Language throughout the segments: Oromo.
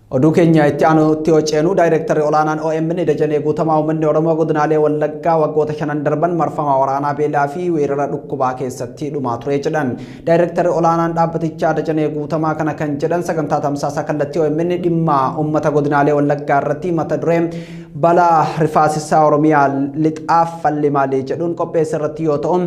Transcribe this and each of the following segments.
Oduu keenya itti aanutti hojjennu daayirektarri olaanaan OMN Dajanee Guutamaa uummanni Oromoo godinaalee Wallaggaa waggoota 5 darban marfama waraanaa beelaa fi weerara dhukkubaa keessatti dhumaa ture jedhan. Daayirektarri olaanaan dhaabbatichaa Dajanee Guutamaa kana kan jedhan sagantaa tamsaasa kallattii OMN dhimma uummata godinaalee Wallaggaa irratti mata duree balaa rifaasisaa Oromiyaa lixaaf falli maalii jedhuun qopheessa irratti yoo ta'u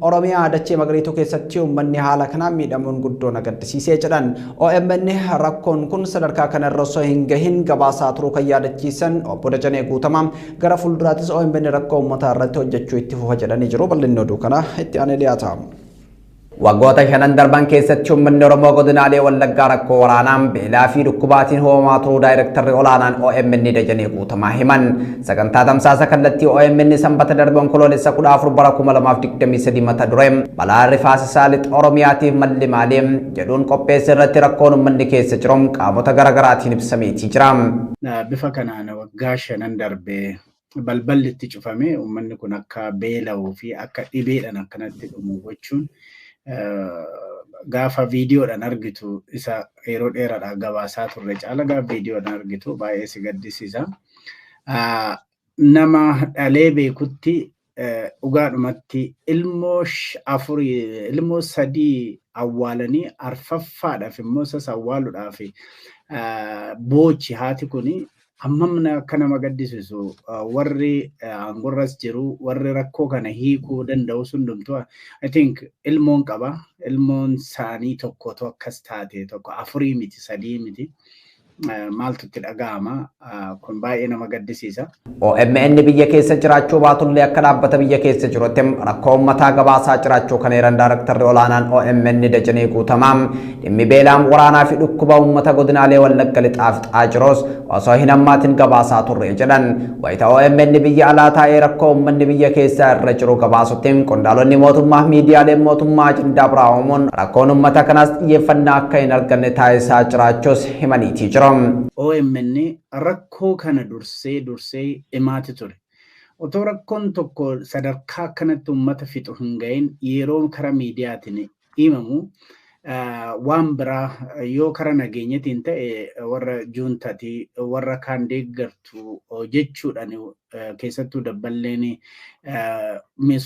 Oromiyaa dachee magariituu keessatti uummanni haala kanaan miidhamuun guddoo nagaddisiisee jedhan. OMN rakkoon kun sadarkaa kanarra osoo hin gahin gabaasaa turuu kan yaadachiisan obbo Dajanee Guutamaa gara fuulduraattis OMN rakkoo uummataa irratti hojjechuu itti fufa jedhanii jiru. Bal'inni oduu kana itti aanee dhiyaata. Waggoota 5 darban keessatti uummanni Oromoo godinaalee Wallaggaa rakkoo waraanaan beelaa fi dhukkubaatiin hoomaa turuu daayirektarri olaanaan OMN Dajanee Guutamaa himan. Sagantaa tamsaasa kallattii OMN sanbata darbe onkoloolessa 14 bara 2023 mata duree balaa rifaasisaa lixa Oromiyaatiif malli maalii jedhuun qopheessa irratti rakkoon uummanni keessa jiru qaamota garaagaraatiin ibsameetii jira. Bifa kanaan waggaa 5 darbe balballi itti cufame uummanni kun akka beela'uu fi akka dhibeedhaan akkanatti dhumu gochuun gaafa viidiyoodhaan argitu isa yeroo dheeraadhaan gabaasaa turre caala gaafa viidiyoodhaan argitu baay'ee si gaddisiisa. Nama dhalee beekutti dhugaadhumatti ilmoo 3 awwaalanii arfaffaadhaaf immoo isas awwaaluudhaaf boochi haati kuni hammamna akka nama gaddisiisu warri angorras jiru warri rakkoo kana hiikuu danda'u hundumtuu I think ilmoon qaba ilmoon isaanii tokko akkas taate tokko 4 miti 3 miti maaltu itti dhaga'ama kun baay'ee nama gaddisiisa. OMN biyya keessa jiraachuu baatullee akka dhaabbata biyya keessa jirutti rakkoo uummataa gabaasaa jiraachuu kan eeran daayirektarri olaanaan OMN Dajanee Guutamaa dhimmi beelaan waraanaa fi dhukkuba uummata godinaalee Wallagga lixaaf xaa jirus osoo hin hammaatin gabaasaa turre jedhan. Wayita OMN biyya alaa taa'ee rakkoo uummanni biyya keessaa irra jiru gabaasutti qondaalonni mootummaa fi miidiyaaleen mootummaa ajandaa biraa uumuun rakkoon uummata kanaas xiyyeeffannaa akka hin arganne taasisaa jiraachuus himaniitii jiru. OMN rakkoo kana dursee himaati ture. Otoo rakkoon tokko sadarkaa kanatti uummata fixu hin gahin yeroo karaa miidiyaatiin himamu waan biraa yoo karaa nageenyatiin ta'e warra juuntati warra kaan deeggartu jechuudhaan keessattuu dabballeen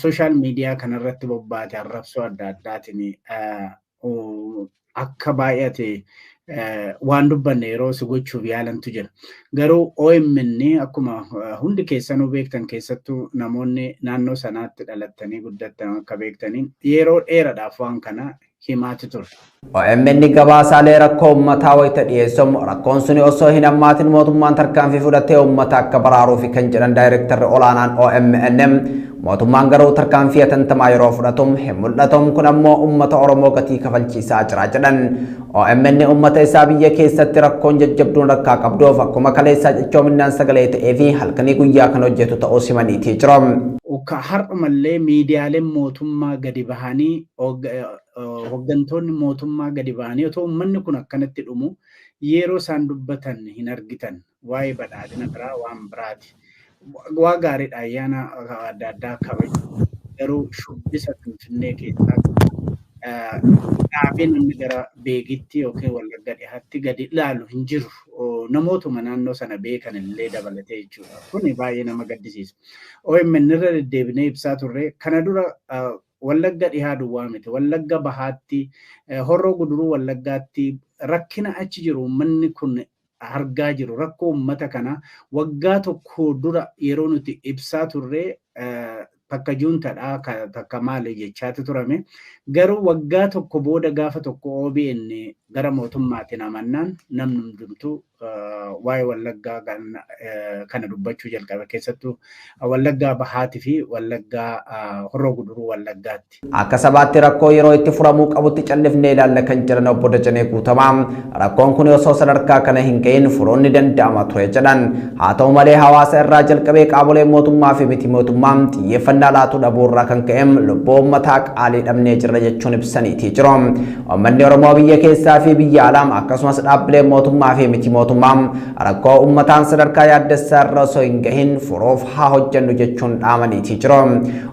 sooshaal miidiyaa kanarratti bobbaate arrabsoo adda addaatiin akka baay'ate waan dubbanne yeroo si gochuuf yaalantu jira. Garuu OMN akkuma hundi keessanuu beektan keessattuu namoonni naannoo sanaatti dhalattanii guddatan akka beektaniin yeroo dheeraadhaaf waan kana himaati ture. OMN gabaasaalee rakkoo uummataa wayita dhiyeessu rakkoon suni osoo hin hammaatin mootummaan tarkaanfii fudhatee uummata akka baraaruuf kan jedhan daayirektarri olaanaan OMN mootummaan garuu tarkaanfii atantamaa yeroo fudhatu hin mul'atu kun ammoo uummata Oromoo gatii kafalchiisaa jira jedhan. OMN uummata isaa biyya keessatti rakkoon jajjabduun rakkaa qabduuf akkuma kaleessaa jechoominaan sagalee ta'ee fi halkanii guyyaa kan hojjetu ta'uu simaniitii jiru. Har'umallee miidiyaaleen mootummaa gadi bahanii hooggantoonni mootummaa gadi bahanii otoo uummanni kun akkanatti dhumu yeroo isaan dubbatan hin argitan waa'ee badhaadhina biraa waan biraati. Waa gaariidha ayyaana adda addaa kabaju garuu shubbisa Finfinnee keessaa dhaabee namni gara beekitti yookiin Wallagga dhiyaatti gadi ilaalu hin jiru. Namootuma naannoo sana beekan illee dabalatee jechuudha. Kuni baay'ee nama gaddisiisa. OMN irra deddeebinee ibsaa turre kana dura Wallagga dhihaa duwwaa miti. Wallagga bahaatti horroo guduruu Wallaggaatti rakkina achi jiru uummanni kun argaa jiru rakkoo uummata kana waggaa tokko dura yeroo nuti ibsaa turre takka juuntadhaa takka maali jechaatu turame garuu waggaa tokko booda gaafa tokko OBN gara mootummaatiin amannaan namni hundumtuu waa'ee Wallaggaa kana dubbachuu jalqabe keessattuu Wallaggaa bahaatii fi Wallaggaa horroo guduruu Wallaggaatti. Akka sabaatti rakkoo yeroo itti furamuu qabutti callifnee ilaalla kan jedhan obbo Dajanee Guutamaa rakkoon kun osoo sadarkaa kana hin gahin furuun ni danda'ama ture jedhan. Haa ta'u malee hawaasa irraa jalqabee qaamolee mootummaa fi miti mootummaa xiyyeeffannaa laatuu dhabuurraa kan ka'e lubbuu uummataa qaalii dhabnee jirra jechuun ibsaniitii jiru. Uummanni Oromoo biyya keessaa fi biyya alaa akkasumas dhaabbilee mootummaa fi miti mootummaa rakkoo uummataan sadarkaa yaaddessaa irra osoo hin gahin furuuf haa hojjennu jechuun dhaamaniitii jiru.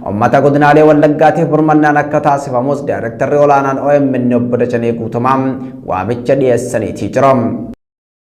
Uummata godinaalee Wallaggaatiif birmannaan akka taasifamus daayirektarri olaanaan OMN obbo Dajanee Guutamaa waamicha dhiyeessaniitii jiru.